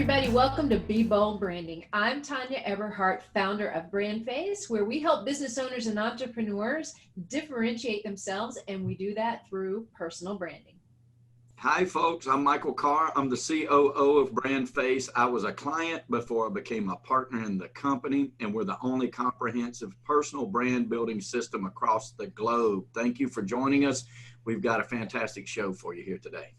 everybody. Welcome to Be Bold Branding. I'm Tanya Everhart, founder of BrandFace, where we help business owners and entrepreneurs differentiate themselves, and we do that through personal branding. Hi, folks. I'm Michael Carr. I'm the COO of BrandFace. I was a client before I became a partner in the company, and we're the only comprehensive personal brand building system across the globe. Thank you for joining us. We've got a fantastic show for you here today.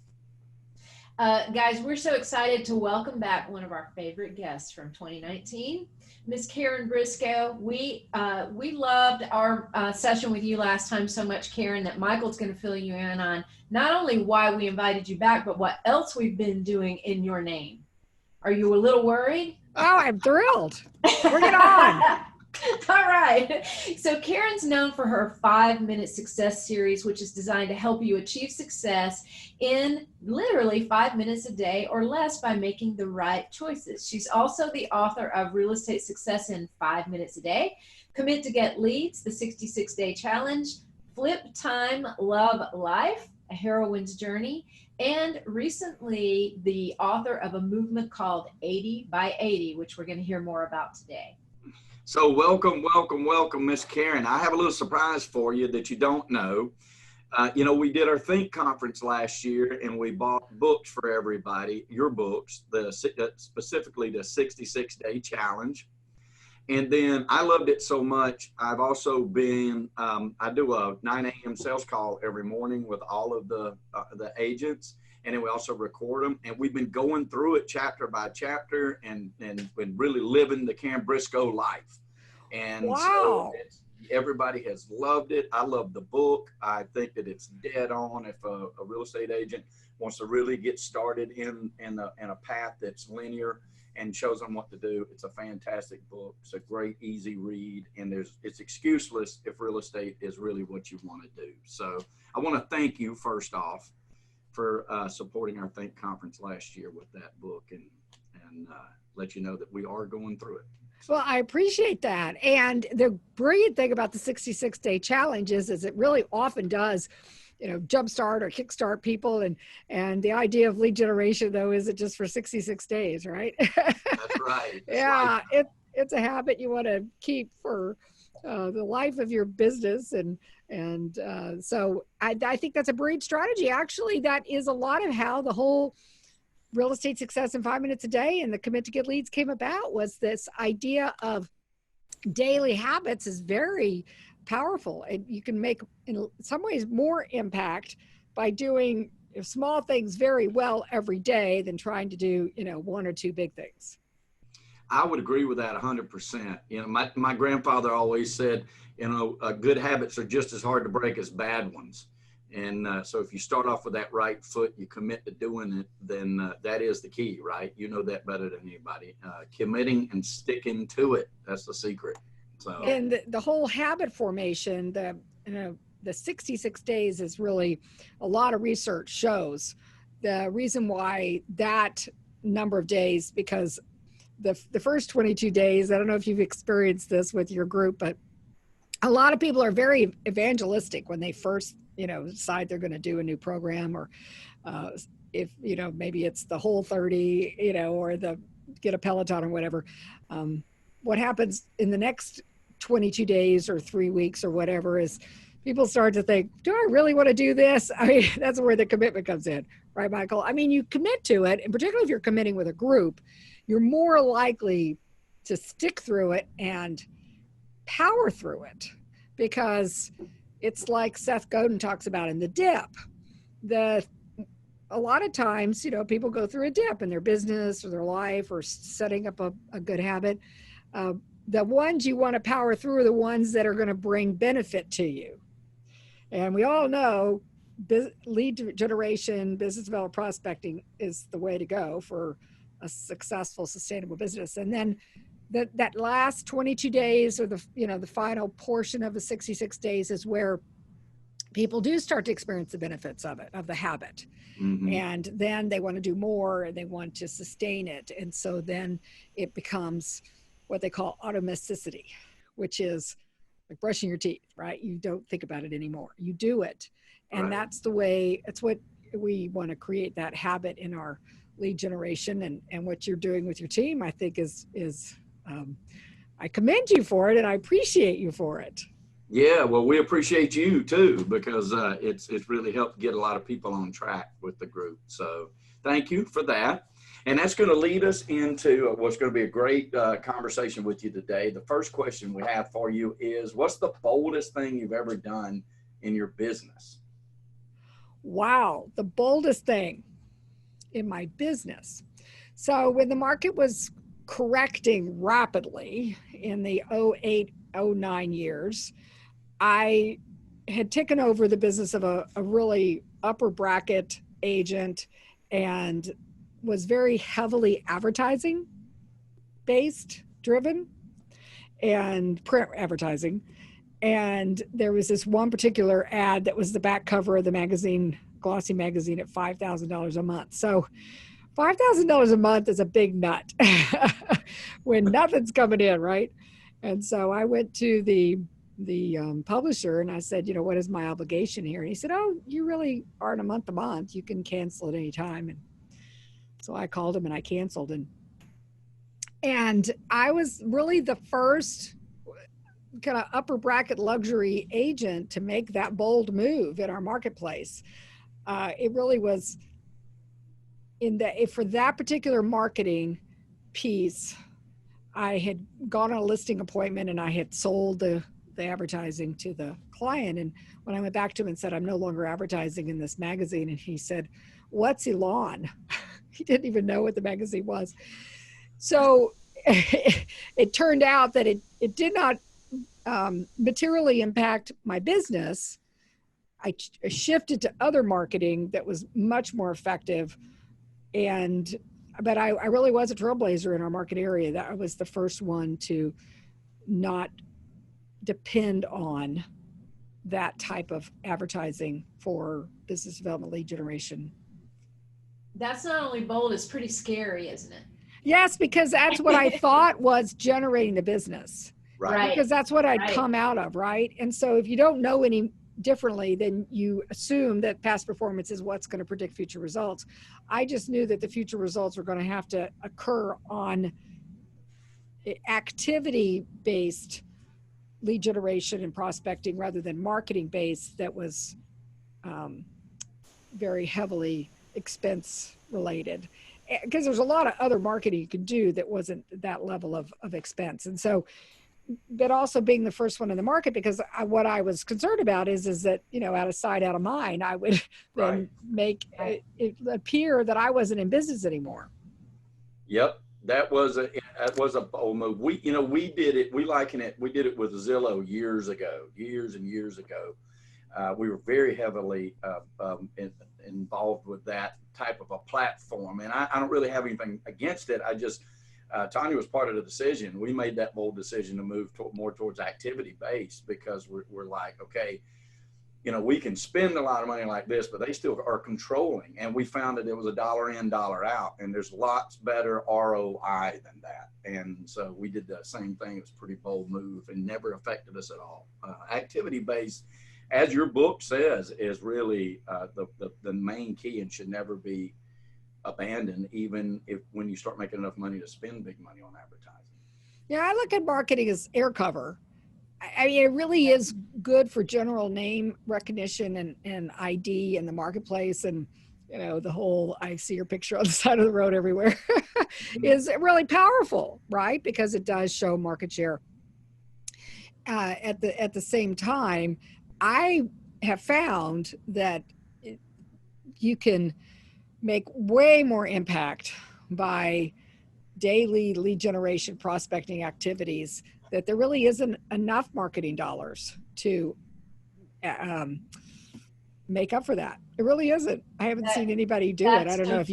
Guys, we're so excited to welcome back one of our favorite guests from 2019, Miss Karen Briscoe. We loved our session with you last time so much, Karen, that Michael's going to fill you in on not only why we invited you back, but what else we've been doing in your name. Are you a little worried? Oh, I'm thrilled. Bring it on. All right. So Karen's known for her 5-minute success series, which is designed to help you achieve success in literally 5 minutes a day or less by making the right choices. She's also the author of Real Estate Success in 5 Minutes a Day, Commit to Get Leads, the 66-Day Challenge, Flip Time, Love Life, A Heroine's Journey, and recently the author of a movement called 80 by 80, which we're going to hear more about today. So welcome, Miss Karen. I have a little surprise for you that you don't know. We did our Think conference last year, and we bought books for everybody, your books, specifically the 66-Day Challenge. And then I loved it so much. I've also been, I do a 9 a.m. sales call every morning with all of the agents. And then we also record them, and we've been going through it chapter by chapter and been really living the Karen Briscoe life. And wow. So everybody has loved it. I love the book. I think that it's dead on if a real estate agent wants to really get started in a path that's linear and shows them what to do. It's a fantastic book. It's a great, easy read, and it's excuseless if real estate is really what you want to do. So I want to thank you first off for supporting our Think conference last year with that book, and let you know that we are going through it. So. Well, I appreciate that. And the brilliant thing about the 66-Day Challenge is it really often does, jumpstart or kickstart people. And the idea of lead generation, though, isn't just for 66 days, right? That's right. Yeah, it's a habit you want to keep for the life of your business. And so I think that's a brilliant strategy. Actually, that is a lot of how the whole Real Estate Success in 5 Minutes a Day and the Commit to Get Leads came about. Was this idea of daily habits is very powerful, and you can make in some ways more impact by doing small things very well every day than trying to do 1 or 2 big things. I would agree with that 100%. My grandfather always said, good habits are just as hard to break as bad ones. And so if you start off with that right foot, you commit to doing it, then that is the key, right? You know that better than anybody. Committing and sticking to it, that's the secret. So. And the whole habit formation, the 66 days is really, a lot of research shows the reason why that number of days, because the first 22 days, I don't know if you've experienced this with your group, but a lot of people are very evangelistic when they first, decide they're going to do a new program, or if, maybe it's the Whole 30, or the get a Peloton or whatever. What happens in the next 22 days or 3 weeks or whatever is people start to think, do I really want to do this? I mean, that's where the commitment comes in, right, Michael? I mean, you commit to it, and particularly if you're committing with a group, you're more likely to stick through it and power through it, because it's like Seth Godin talks about in The Dip. A lot of times, people go through a dip in their business or their life or setting up a good habit. The ones you want to power through are the ones that are going to bring benefit to you. And we all know lead generation, business development, prospecting is the way to go for a successful, sustainable business. And then that last 22 days or the final portion of the 66 days is where people do start to experience the benefits of the habit. Mm-hmm. And then they want to do more and they want to sustain it. And so then it becomes what they call automaticity, which is like brushing your teeth, right? You don't think about it anymore. You do it. And That's the way, it's what we want to create, that habit in our lead generation, and what you're doing with your team, I think is I commend you for it, and I appreciate you for it. Yeah, well, we appreciate you too, because it's really helped get a lot of people on track with the group. So thank you for that. And that's going to lead us into what's going to be a great conversation with you today. The first question we have for you is, what's the boldest thing you've ever done in your business? Wow, the boldest thing in my business. So when the market was correcting rapidly in the 08, 09 years, I had taken over the business of a really upper bracket agent and was very heavily advertising based, driven, and print advertising. And there was this one particular ad that was the back cover of the magazine, glossy magazine, at $5,000 a month. So $5,000 a month is a big nut when nothing's coming in, right? And so I went to the publisher and I said, you know, what is my obligation here? And he said, oh, you really aren't a month to month. You can cancel at any time. And so I called him and I canceled. And I was really the first kind of upper bracket luxury agent to make that bold move in our marketplace. It really was for that particular marketing piece. I had gone on a listing appointment and I had sold the advertising to the client. And when I went back to him and said, I'm no longer advertising in this magazine. And he said, what's Elon? He didn't even know what the magazine was. So it turned out that it did not materially impact my business. I shifted to other marketing that was much more effective. But I really was a trailblazer in our market area. That I was the first one to not depend on that type of advertising for business development, lead generation. That's not only bold, it's pretty scary, isn't it? Yes, because that's what I thought was generating the business. Right. Because that's what I'd come out of, right? And so if you don't know any differently, then you assume that past performance is what's going to predict future results. I just knew that the future results were going to have to occur on activity-based lead generation and prospecting rather than marketing-based that was very heavily expense related. Because there's a lot of other marketing you could do that wasn't that level of expense. And so, but also being the first one in the market, because what I was concerned about is that, you know, out of sight, out of mind, I would then make it appear that I wasn't in business anymore. Yep. That was a bold move. We did it. We did it with Zillow years and years ago. We were very heavily involved with that type of a platform. And I don't really have anything against it. I just, Tanya was part of the decision. We made that bold decision to move more towards activity based, because we're like, okay, you know, we can spend a lot of money like this, but they still are controlling. And we found that it was a dollar in, dollar out, and there's lots better ROI than that. And so we did the same thing. It was a pretty bold move and never affected us at all. Activity based, as your book says, is really the main key and should never be abandoned, even when you start making enough money to spend big money on advertising. Yeah, I look at marketing as air cover. I mean, it really is good for general name recognition and ID in the marketplace. And, you know, the whole, I see your picture on the side of the road everywhere is really powerful, right? Because it does show market share. At the same time, I have found that you can make way more impact by daily lead generation prospecting activities, that there really isn't enough marketing dollars to make up for that. It really isn't. I haven't seen anybody do it. I don't know if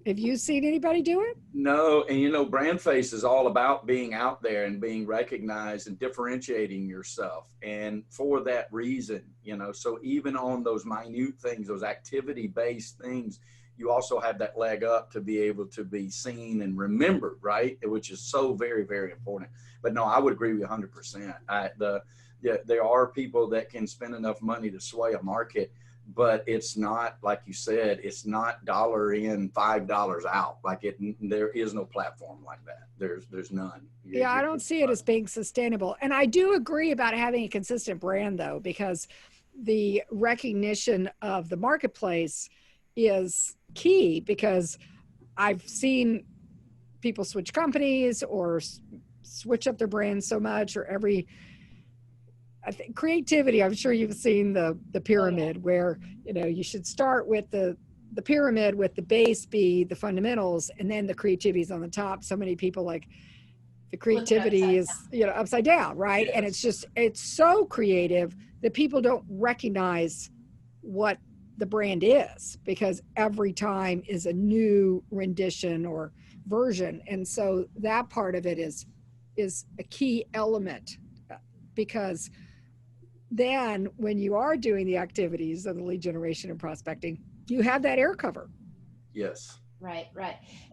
have you seen anybody do it? No. And you know, BrandFace is all about being out there and being recognized and differentiating yourself. And for that reason, you know, so even on those minute things, those activity-based things, you also have that leg up to be able to be seen and remembered, right? Which is so very, very important. But no, I would agree with you 100%. There are people that can spend enough money to sway a market, but it's not, like you said, it's not dollar in, $5 out. Like there is no platform like that. There's none. Yeah, I don't see it as being sustainable. And I do agree about having a consistent brand though, because the recognition of the marketplace is key, because I've seen people switch companies or switch up their brand so much, or I think creativity. I'm sure you've seen the pyramid where, you should start with the pyramid with the base be the fundamentals, and then the creativity is on the top. So many people like the creativity is, upside down, right? Yes. And it's so creative that people don't recognize what the brand is, because every time is a new rendition or version. And so that part of it is a key element, because then when you are doing the activities of the lead generation and prospecting, you have that air cover. Yes. Right.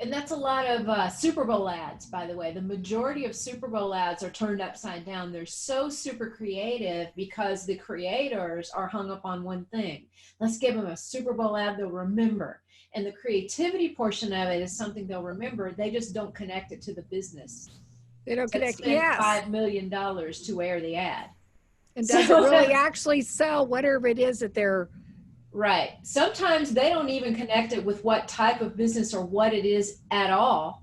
And that's a lot of Super Bowl ads, by the way. The majority of Super Bowl ads are turned upside down. They're so super creative because the creators are hung up on one thing. Let's give them a Super Bowl ad they'll remember. And the creativity portion of it is something they'll remember. They just don't connect it to the business. They don't connect. Yes. $5 million to air the ad. And does it really actually sell whatever it is that they're... Right. Sometimes they don't even connect it with what type of business or what it is at all.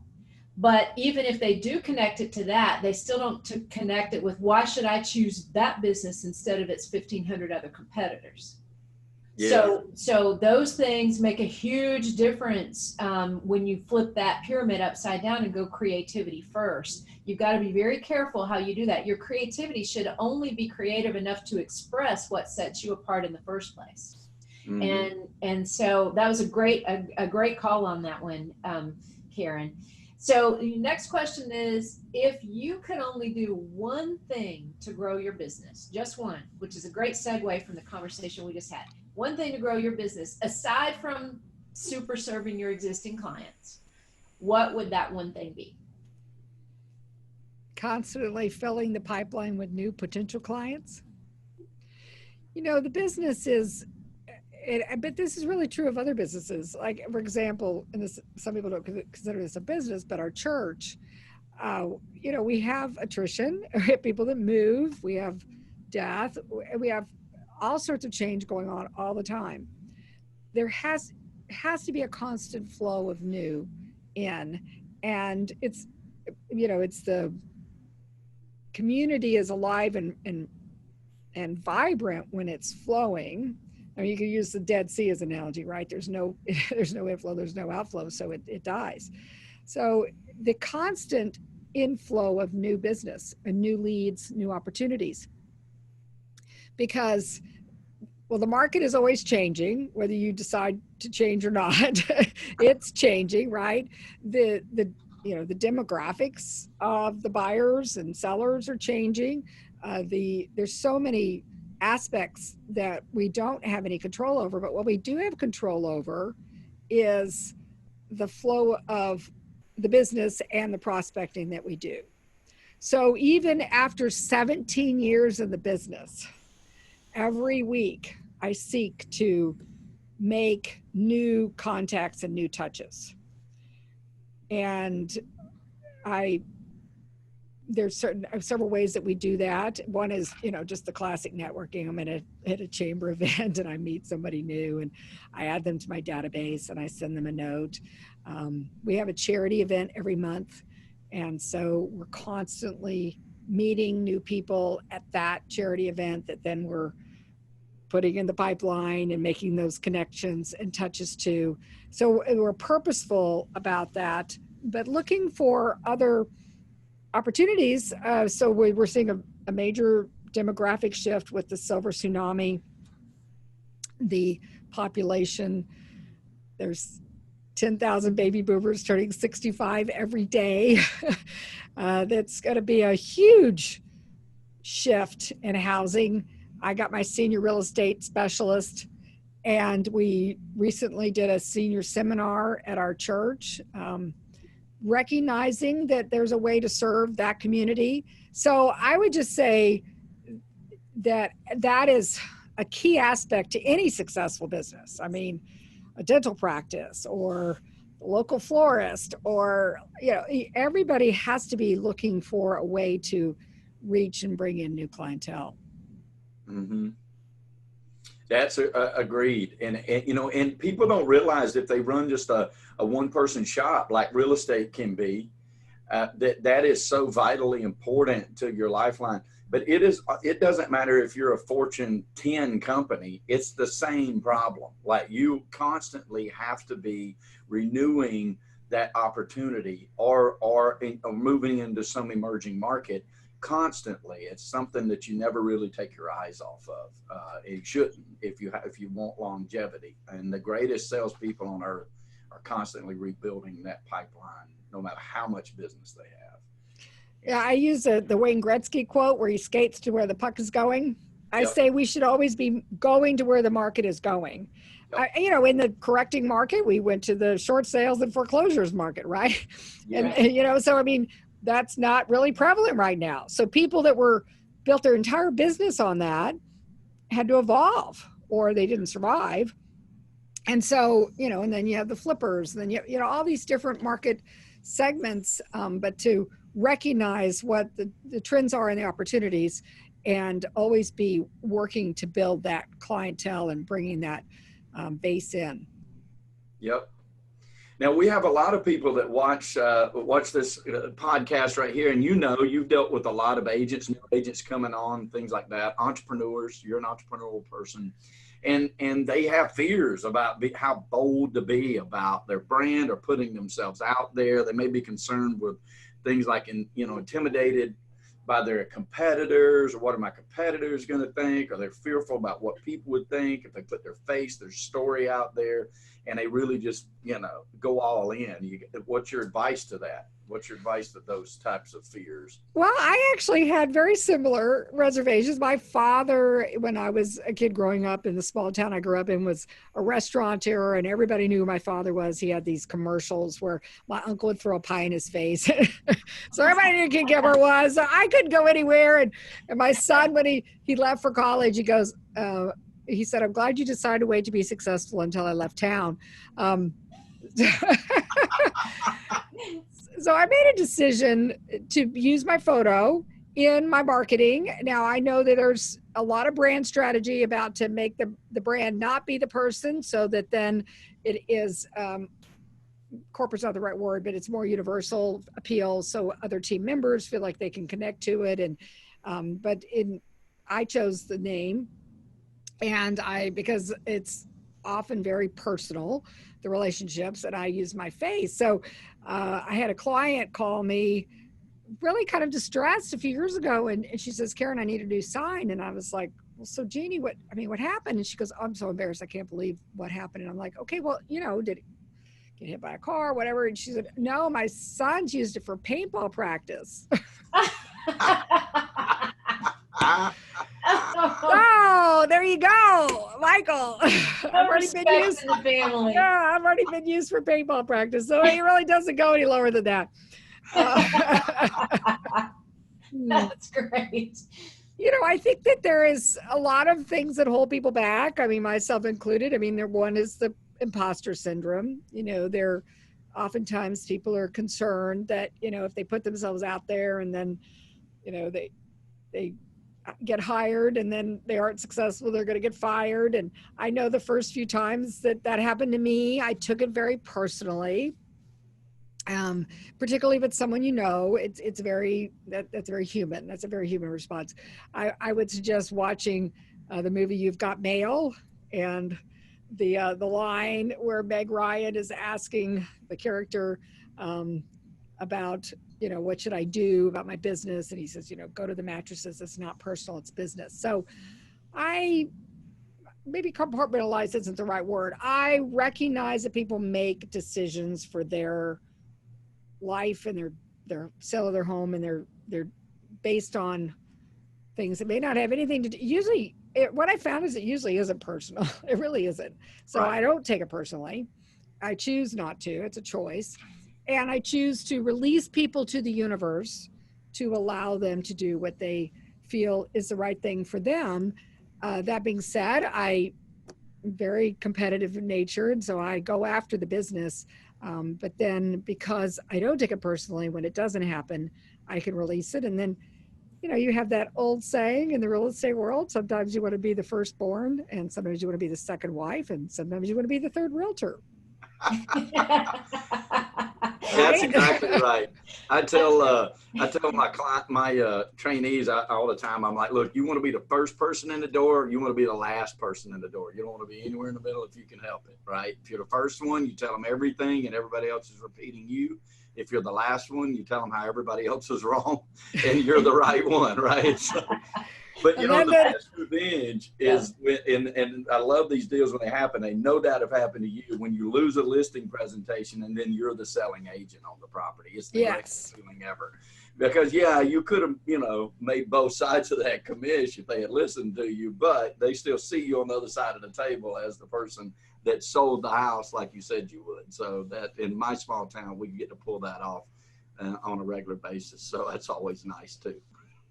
But even if they do connect it to that, they still don't connect it with, why should I choose that business instead of its 1,500 other competitors? Yeah. So those things make a huge difference when you flip that pyramid upside down and go creativity first. You've got to be very careful how you do that. Your creativity should only be creative enough to express what sets you apart in the first place. Mm-hmm. And so that was a great call on that one, Karen. So the next question is, if you could only do one thing to grow your business, just one, which is a great segue from the conversation we just had, one thing to grow your business, aside from super serving your existing clients, what would that one thing be? Constantly filling the pipeline with new potential clients. The business is... but this is really true of other businesses. Like, for example, and some people don't consider this a business, but our church, we have attrition, we have people that move, we have death, we have all sorts of change going on all the time. There has to be a constant flow of new in, and it's the community is alive and vibrant when it's flowing. I mean, you could use the Dead Sea as an analogy, right? There's no inflow, there's no outflow, so it dies. So the constant inflow of new business and new leads, new opportunities, because, well, the market is always changing, whether you decide to change or not. It's changing, right? The demographics of the buyers and sellers are changing. There's so many aspects that we don't have any control over, but what we do have control over is the flow of the business and the prospecting that we do. So even after 17 years in the business, every week I seek to make new contacts and new touches. And there's several ways that we do that. One is, just the classic networking. I'm at a chamber event and I meet somebody new and I add them to my database and I send them a note. We have a charity event every month. And so we're constantly meeting new people at that charity event that then we're putting in the pipeline and making those connections and touches to. So we're purposeful about that, but looking for other opportunities. So we're seeing a major demographic shift with the silver tsunami. The population, there's 10,000 baby boomers turning 65 every day. That's going to be a huge shift in housing. I got my senior real estate specialist, and we recently did a senior seminar at our church, recognizing that there's a way to serve that community. So I would just say that is a key aspect to any successful business. I mean, a dental practice or a local florist, or, everybody has to be looking for a way to reach and bring in new clientele. Mm-hmm. That's agreed. And people don't realize if they run just a one-person shop like real estate can be, that is so vitally important to your lifeline. But it doesn't matter if you're a Fortune 10 company, it's the same problem. Like, you constantly have to be renewing that opportunity or moving into some emerging market constantly. It's something that you never really take your eyes off of. It shouldn't, if you want longevity. And the greatest salespeople on earth are constantly rebuilding that pipeline, no matter how much business they have. Yeah, I use the Wayne Gretzky quote where he skates to where the puck is going. I say we should always be going to where the market is going. Yep. In the correcting market, we went to the short sales and foreclosures market, right? Yeah. And so I mean, that's not really prevalent right now. So people that built their entire business on that had to evolve, or they didn't survive. And so, and then you have the flippers, and then you all these different market segments, but to recognize what the trends are and the opportunities, and always be working to build that clientele and bringing that base in. Yep. Now, we have a lot of people that watch this podcast right here, and you've dealt with a lot of agents, new agents coming on, things like that, entrepreneurs. You're an entrepreneurial person, and they have fears about how bold to be about their brand or putting themselves out there. They may be concerned with things like, intimidated by their competitors, or what are my competitors going to think? Or they're fearful about what people would think if they put their face, their story out there, and they really just, go all in. What's your advice to that? What's your advice to those types of fears? Well, I actually had very similar reservations. My father, when I was a kid growing up in the small town I grew up in, was a restaurateur, and everybody knew who my father was. He had these commercials where my uncle would throw a pie in his face. So everybody knew who Kid Gilbert was. So I couldn't go anywhere. And my son, when he left for college, he goes, he said, "I'm glad you decided to wait to be successful until I left town." So I made a decision to use my photo in my marketing. Now, I know that there's a lot of brand strategy about to make the brand not be the person, so that then it is, corporate's not the right word, but it's more universal appeal, so other team members feel like they can connect to it. And I chose the name, and because it's often very personal, the relationships, and I use my face. So I had a client call me really kind of distressed a few years ago, and she says, "Karen, I need a new sign." And I was like, "Well, so Jeannie, what happened?" And she goes, "I'm so embarrassed. I can't believe what happened." And I'm like, "Okay, well, did it get hit by a car, whatever?" And she said, "No, my son's used it for paintball practice." Oh, there you go, Michael. I've already been used in the family. Yeah, I've already been used for paintball practice, so it really doesn't go any lower than that. That's great. I think that there is a lot of things that hold people back. I mean, myself included. I mean, one is the imposter syndrome. There oftentimes people are concerned that, if they put themselves out there and then, they get hired and then they aren't successful, they're going to get fired. And I know the first few times that happened to me, I took it very personally. Particularly if it's someone it's very, that's very human. That's a very human response. I would suggest watching the movie You've Got Mail, and the line where Meg Ryan is asking the character about, what should I do about my business? And he says, go to the mattresses. It's not personal, it's business. So maybe compartmentalize isn't the right word. I recognize that people make decisions for their life and their sale of their home, and they're based on things that may not have anything to do. Usually what I found is it usually isn't personal. It really isn't. So right. I don't take it personally. I choose not to. It's a choice. And I choose to release people to the universe to allow them to do what they feel is the right thing for them. That being said, I'm very competitive in nature, and so I go after the business. But then because I don't take it personally when it doesn't happen, I can release it. And then, you have that old saying in the real estate world, sometimes you want to be the firstborn, and sometimes you want to be the second wife, and sometimes you want to be the third realtor. That's exactly right. I tell my trainees all the time. I'm like, look, you want to be the first person in the door, or you want to be the last person in the door. You don't want to be anywhere in the middle if you can help it, right? If you're the first one, you tell them everything, and everybody else is repeating you. If you're the last one, you tell them how everybody else is wrong, and you're the right one, right? So, but the best revenge is and I love these deals when they happen. They no doubt have happened to you when you lose a listing presentation and then you're the selling agent on the property. It's the greatest feeling ever. Because you could have, made both sides of that commish if they had listened to you, but they still see you on the other side of the table as the person that sold the house like you said you would. So that in my small town, we get to pull that off on a regular basis. So that's always nice too.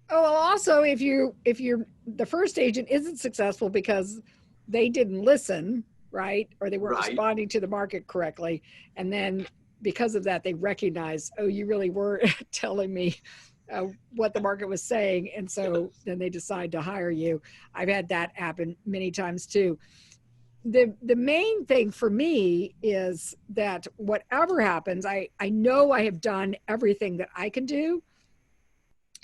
Oh, well, also if you're the first agent isn't successful because they didn't listen, right? Or they weren't responding to the market correctly. And then because of that, they recognize, oh, you really were telling me what the market was saying. And so then they decide to hire you. I've had that happen many times too. The main thing for me is that whatever happens, I know I have done everything that I can do.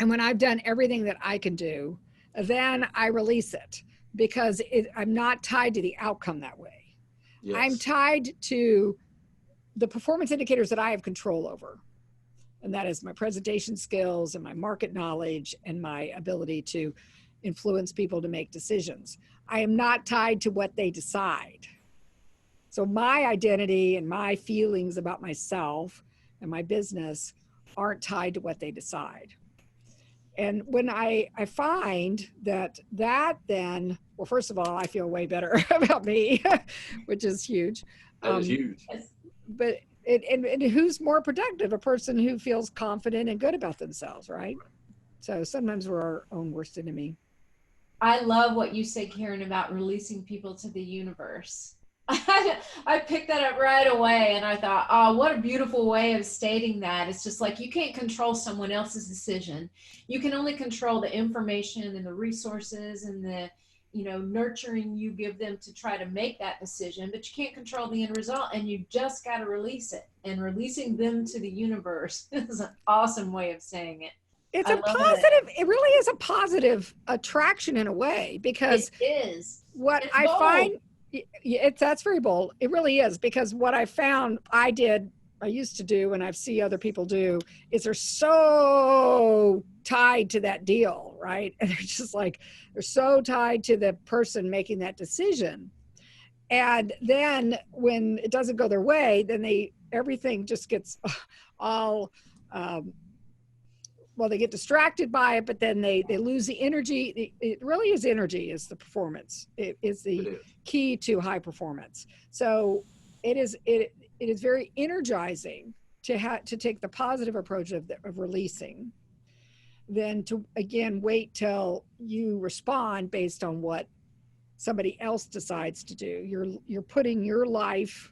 And when I've done everything that I can do, then I release it because I'm not tied to the outcome that way. Yes. I'm tied to the performance indicators that I have control over. And that is my presentation skills and my market knowledge and my ability to influence people to make decisions. I am not tied to what they decide. So my identity and my feelings about myself and my business aren't tied to what they decide. And when I find that then, well, first of all, I feel way better about me, which is huge. That is huge. But and who's more productive? A person who feels confident and good about themselves, right? So sometimes we're our own worst enemy. I love what you said, Karen, about releasing people to the universe. I picked that up right away and I thought, oh, what a beautiful way of stating that. It's just like you can't control someone else's decision. You can only control the information and the resources and the, nurturing you give them to try to make that decision, but you can't control the end result and you just got to release it. And releasing them to the universe is an awesome way of saying it. It's a positive, it really is a positive attraction in a way because it is. What I find, that's very bold. It really is, because what I found I used to do, and I see other people do, is they're so tied to that deal, right? And they're so tied to the person making that decision. And then when it doesn't go their way, then everything just gets all, they get distracted by it, but then they lose the energy. It really is energy is the performance. It is the key to high performance. So it is very energizing to take the positive approach of releasing, then to, again, wait till you respond based on what somebody else decides to do. You're putting your life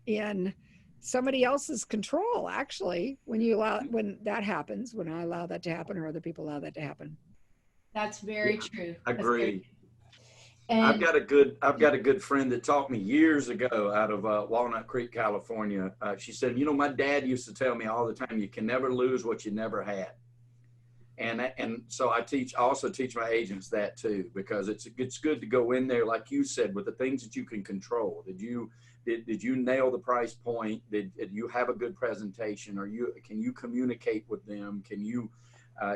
in somebody else's control, actually, when that happens, when I allow that to happen or other people allow that to happen. That's very true. Agree. I've got a good friend that taught me years ago out of Walnut Creek, California. She said, my dad used to tell me all the time, you can never lose what you never had. And so I also teach my agents that too, because it's good to go in there, like you said, with the things that you can control. Did you nail the price point? Did you have a good presentation? Can you communicate with them? Can you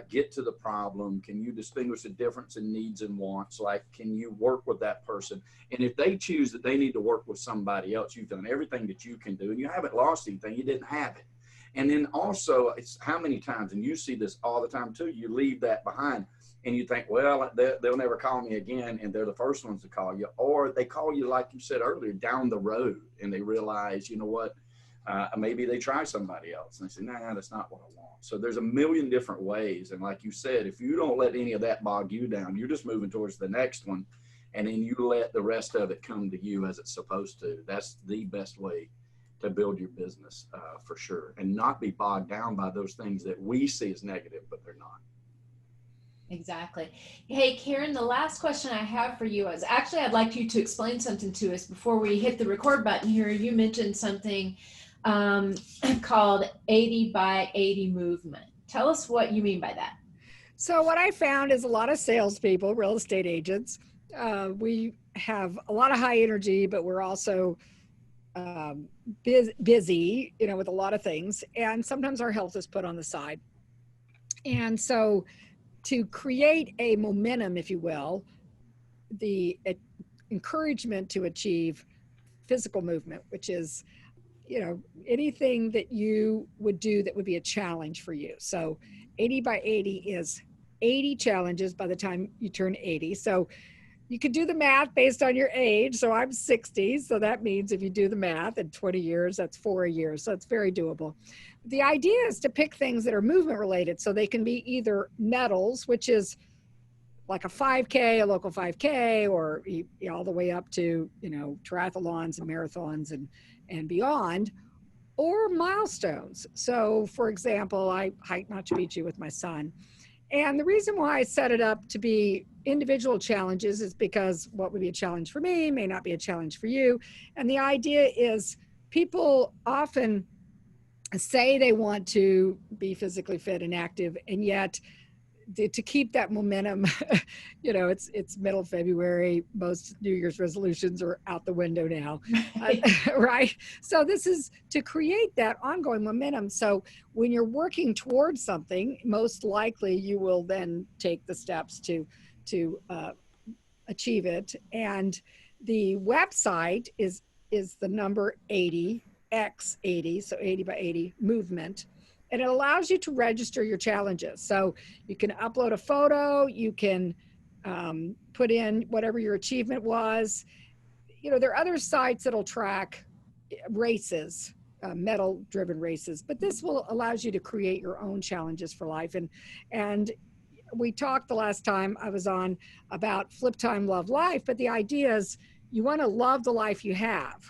get to the problem? Can you distinguish the difference in needs and wants? Like, can you work with that person? And if they choose that they need to work with somebody else, you've done everything that you can do and you haven't lost anything. You didn't have it. And then also, it's how many times, and you see this all the time too, you leave that behind and you think, well, they'll never call me again, and they're the first ones to call you. Or they call you, like you said earlier, down the road, and they realize, you know what, maybe they try somebody else. And they say, nah, that's not what I want. So there's a million different ways. And like you said, if you don't let any of that bog you down, you're just moving towards the next one. and then you let the rest of it come to you as it's supposed to. That's the best way to build your business, for sure, and not be bogged down by those things that we see as negative, but they're not. Exactly. Hey, Karen, the last question I have for you is actually, I'd like you to explain something to us before we hit the record button here. You mentioned something called 80 by 80 movement. Tell us what you mean by that. So what I found is a lot of salespeople, real estate agents, we have a lot of high energy, but we're also busy, with a lot of things. And sometimes our health is put on the side. And so to create a momentum, if you will, the encouragement to achieve physical movement, which is, anything that you would do that would be a challenge for you. So 80 by 80 is 80 challenges by the time you turn 80. So you could do the math based on your age. So I'm 60. So that means if you do the math in 20 years, that's 4 years. So it's very doable. The idea is to pick things that are movement related. So they can be either medals, which is like a 5K, a local 5K, or all the way up to, triathlons and marathons and beyond, or milestones. So for example, I hiked Machu Picchu with my son. And the reason why I set it up to be individual challenges is because what would be a challenge for me may not be a challenge for you. And the idea is people often say they want to be physically fit and active, and yet to keep that momentum, it's middle of February. Most New Year's resolutions are out the window now, right? So this is to create that ongoing momentum. So when you're working towards something, most likely you will then take the steps to achieve it. And the website is the number 80x80, so 80 by 80 movement. And it allows you to register your challenges. So you can upload a photo, you can put in whatever your achievement was. There are other sites that'll track races, medal-driven races, but this allows you to create your own challenges for life. And we talked the last time I was on about Flip Time, Love Life, but the idea is you want to love the life you have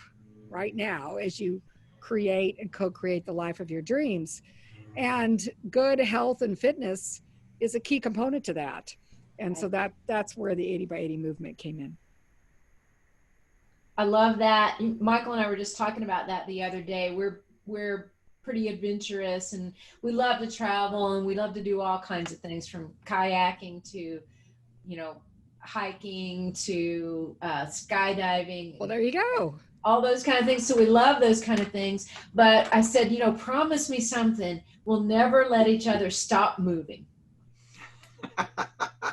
right now as you create and co-create the life of your dreams. And good health and fitness is a key component to that. And so that's where the 80 by 80 movement came in. I love that. Michael and I were just talking about that the other day. We're pretty adventurous, and we love to travel, and we love to do all kinds of things, from kayaking to, hiking to skydiving. Well, there you go. All those kind of things. So we love those kind of things. But I said, promise me something. We'll never let each other stop moving.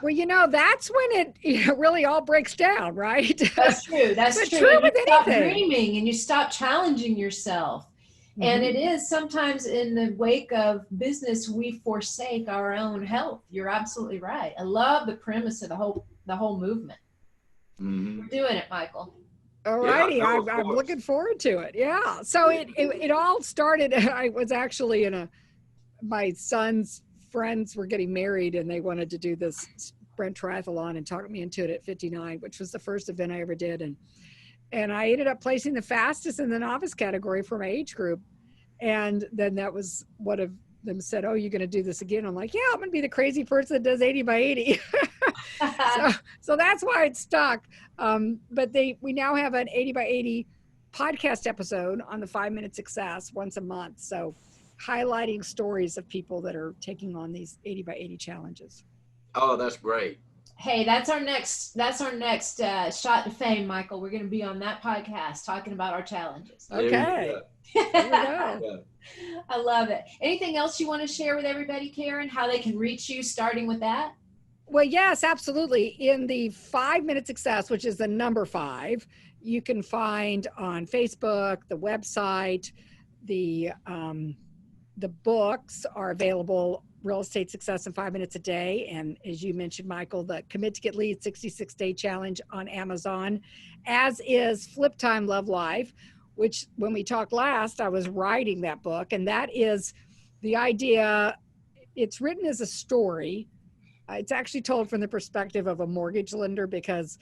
Well, that's when it really all breaks down, right? That's true. That's true. True and with you stop anything. dreaming, and you stop challenging yourself. Mm-hmm. And it is sometimes in the wake of business, we forsake our own health. You're absolutely right. I love the premise of the whole movement. Mm-hmm. We're doing it, Michael. All righty. Yeah, I'm looking forward to it. Yeah. So it all started, I was actually my son's friends were getting married, and they wanted to do this sprint triathlon and talked me into it at 59, which was the first event I ever did. And I ended up placing the fastest in the novice category for my age group. And then that was one of them said, "Oh, you're going to do this again?" I'm like, "Yeah, I'm going to be the crazy person that does 80 by 80. So that's why it stuck. But we now have an 80 by 80 podcast episode on the 5-Minute Success once a month. So highlighting stories of people that are taking on these 80 by 80 challenges. Oh, that's great. Hey, that's our next shot to fame, Michael. We're going to be on that podcast talking about our challenges. Okay. There we go. Yeah. I love it. Anything else you want to share with everybody, Karen, how they can reach you, starting with that? Well, yes, absolutely. In the 5-Minute Success, which is the number 5, you can find on Facebook, the website, the books are available, Real Estate Success in 5 Minutes a Day. And as you mentioned, Michael, the Commit to Get Leads 66-Day Challenge on Amazon, as is Flip Time, Love Life, which when we talked last, I was writing that book. And that is the idea. It's written as a story. It's actually told from the perspective of a mortgage lender, because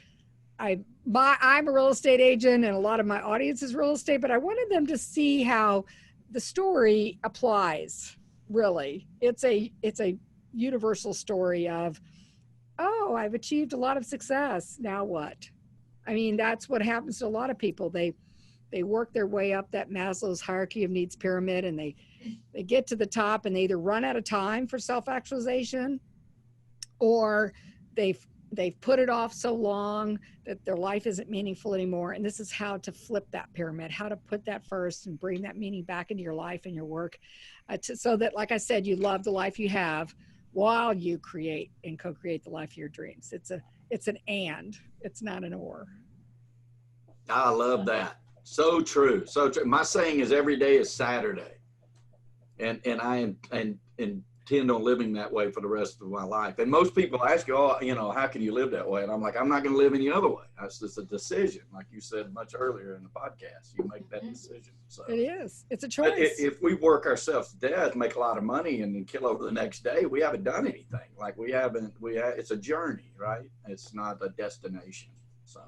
I'm a real estate agent and a lot of my audience is real estate, but I wanted them to see how the story applies. Really, it's a universal story of, oh, I've achieved a lot of success. Now what? I mean, that's what happens to a lot of people. They work their way up that Maslow's hierarchy of needs pyramid, and they get to the top and they either run out of time for self-actualization, or they've put it off so long that their life isn't meaningful anymore. And this is how to flip that pyramid, how to put that first and bring that meaning back into your life and your work, so that, like I said, you love the life you have while you create and co-create the life of your dreams. It's an and, it's not an or. I love that. So true. So true. My saying is every day is Saturday. And I intend on living that way for the rest of my life. And most people ask you, oh, you know, how can you live that way? And I'm like, I'm not going to live any other way. That's just a decision. Like you said much earlier in the podcast, you make that decision. So it is. It's a choice. If we work ourselves to death, make a lot of money, and then kill over the next day, we haven't done anything. Like it's a journey, right? It's not a destination. So.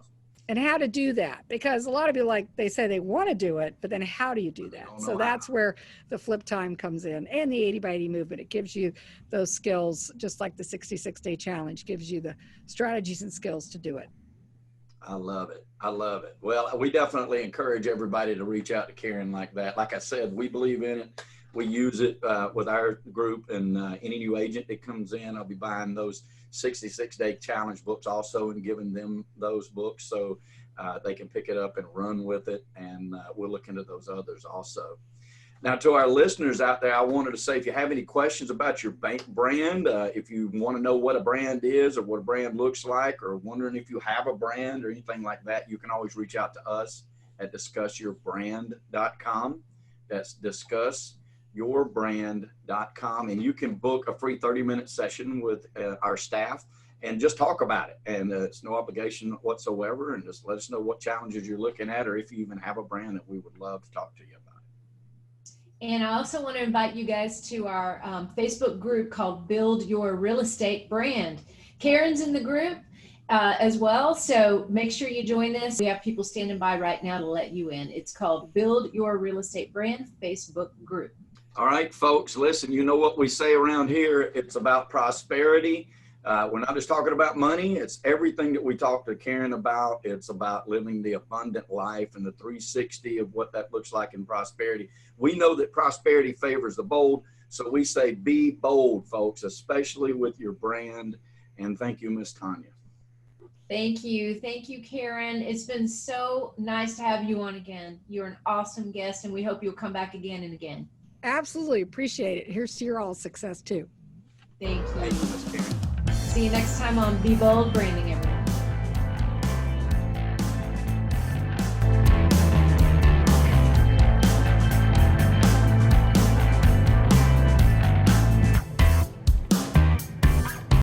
And how to do that, because a lot of people, they say they want to do it, but then how do you do that? So that's where the flip time comes in, and the 80 by 80 movement. It gives you those skills, just like the 66-day challenge gives you the strategies and skills to do it. I love it. I love it. Well, we definitely encourage everybody to reach out to Karen like that. Like I said, we believe in it. We use it with our group, and any new agent that comes in, I'll be buying those 66-day challenge books also and giving them those books so they can pick it up and run with it. And we'll look into those others also. Now, to our listeners out there, I wanted to say, if you have any questions about your brand, if you want to know what a brand is or what a brand looks like, or wondering if you have a brand or anything like that, you can always reach out to us at discussyourbrand.com. That's discussyourbrand.com, and you can book a free 30-minute session with our staff and just talk about it. And it's no obligation whatsoever, and just let us know what challenges you're looking at, or if you even have a brand that we would love to talk to you about. And I also want to invite you guys to our Facebook group called Build Your Real Estate Brand. Karen's in the group as well, so make sure you join this. We have people standing by right now to let you in. It's called Build Your Real Estate Brand Facebook group. All right, folks, listen, you know what we say around here. It's about prosperity. We're not just talking about money. It's everything that we talked to Karen about. It's about living the abundant life and the 360 of what that looks like in prosperity. We know that prosperity favors the bold, so we say be bold, folks, especially with your brand. And thank you, Miss Tanya. Thank you. Thank you, Karen. It's been so nice to have you on again. You're an awesome guest, and we hope you'll come back again and again. Absolutely. Appreciate it. Here's to your all success too. Thank you. Thank you, Miss Karen. See you next time on Be Bold Branding, everyone.